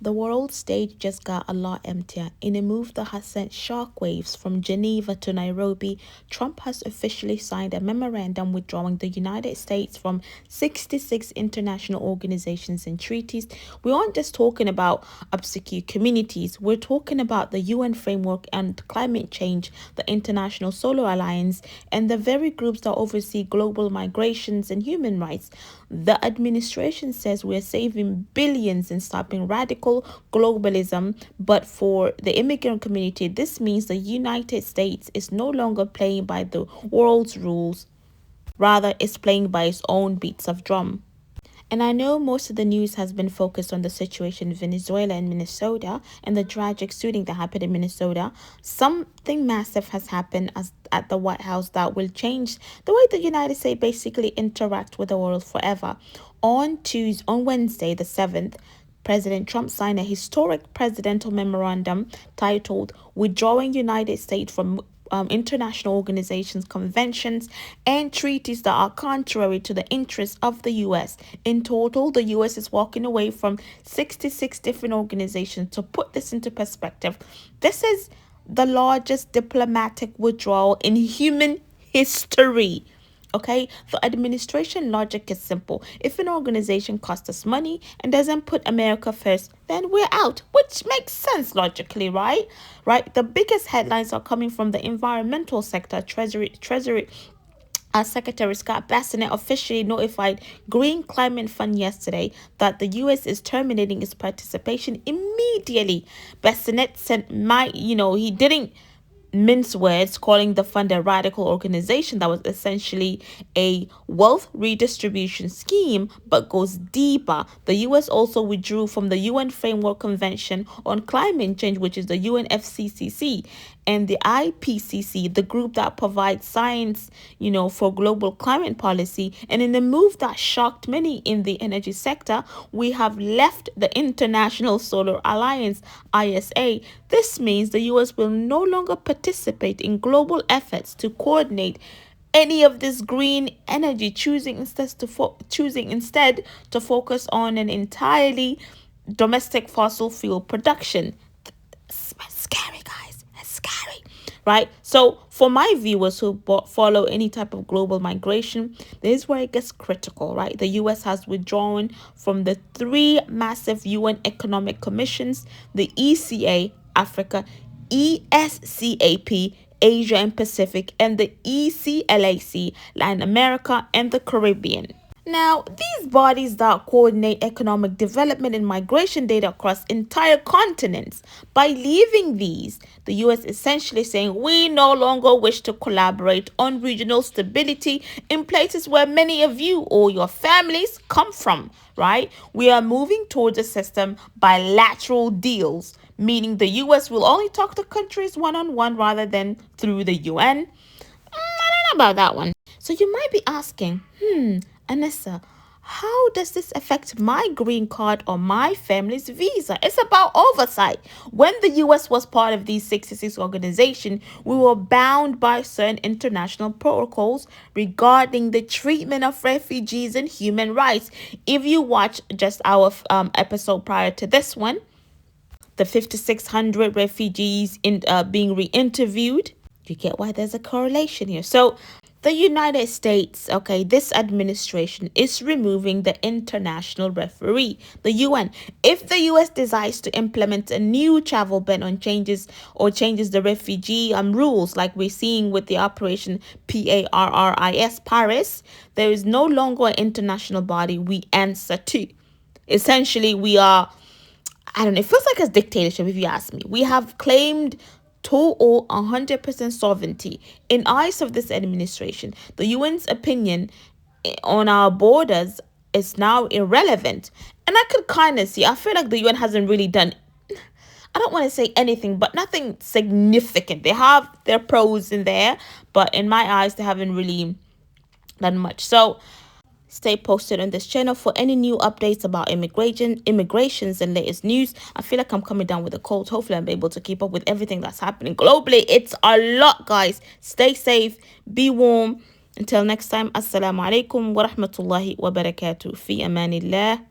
The world stage just got a lot emptier. In a move that has sent shockwaves from Geneva to Nairobi, Trump has officially signed a memorandum withdrawing the United States from 66 international organizations and treaties. We aren't just talking about obscure communities, we're talking about the UN framework and climate change, the International Solar Alliance, and the very groups that oversee global migrations and human rights. The administration says we're saving billions in stopping radical globalism, but for the immigrant community, this means the United States is no longer playing by the world's rules, rather, it's playing by its own beats of drum. And I know most of the news has been focused on the situation in Venezuela and Minnesota and the tragic shooting that happened in Minnesota. Something massive has happened at the White House that will change the way the United States basically interact with the world forever. On Wednesday, the 7th, President Trump signed a historic presidential memorandum titled Withdrawing United States from international organizations, conventions, and treaties that are contrary to the interests of the U.S. In total, the U.S. is walking away from 66 different organizations. To put this into perspective, this is the largest diplomatic withdrawal in human history. Okay, the administration logic is simple. If an organization costs us money and doesn't put America first, then we're out, which makes sense logically, right? Right. The biggest headlines are coming from the environmental sector. Treasury Secretary Scott Bassett officially notified Green Climate Fund yesterday that the U.S. is terminating its participation immediately. Bassett said, he didn't mince words, calling the fund a radical organization that was essentially a wealth redistribution scheme, but goes deeper. The US also withdrew from the UN Framework Convention on Climate Change, which is the UNFCCC, and the IPCC, the group that provides science, for global climate policy. And in the move that shocked many in the energy sector, we have left the International Solar Alliance, ISA. This means the US will no longer participate in global efforts to coordinate any of this green energy, choosing instead to focus on an entirely domestic fossil fuel production. It's scary, guys. It's scary, right? So for my viewers who follow any type of global migration, this is where it gets critical, right? The US has withdrawn from the three massive UN economic commissions: the ECA Africa, ESCAP Asia and Pacific, and the ECLAC Latin America and the Caribbean. Now, these bodies that coordinate economic development and migration data across entire continents. By leaving these, the US essentially saying we no longer wish to collaborate on regional stability in places where many of you or your families come from, right? We are moving towards a system bilateral deals, meaning the US will only talk to countries one-on-one rather than through the UN. I don't know about that one. So you might be asking, Anissa, how does this affect my green card or my family's visa? It's about oversight. When the US was part of these 66 organizations, we were bound by certain international protocols regarding the treatment of refugees and human rights. If you watch just our episode prior to this one, the 5,600 refugees being re-interviewed, you get why there's a correlation here. So the United States, this administration is removing the international referee, the UN. If the US decides to implement a new travel ban on changes the refugee rules, like we're seeing with the Operation PARRIS, Paris, there is no longer an international body we answer to. Essentially, we are, it feels like a dictatorship if you ask me. We have claimed total 100% sovereignty in eyes of this administration. The UN's opinion on our borders is now irrelevant. And I could kind of see, I feel like the UN hasn't really done, I don't want to say anything, but nothing significant. They have their pros in there, but in my eyes, they haven't really done much. So stay posted on this channel for any new updates about immigrations and latest news. I feel like I'm coming down with a cold. Hopefully I'm able to keep up with everything that's happening globally. It's a lot, guys. Stay safe, be warm. Until next time, assalamu alaikum wa rahmatullahi wa barakatuh. Fi amanillah.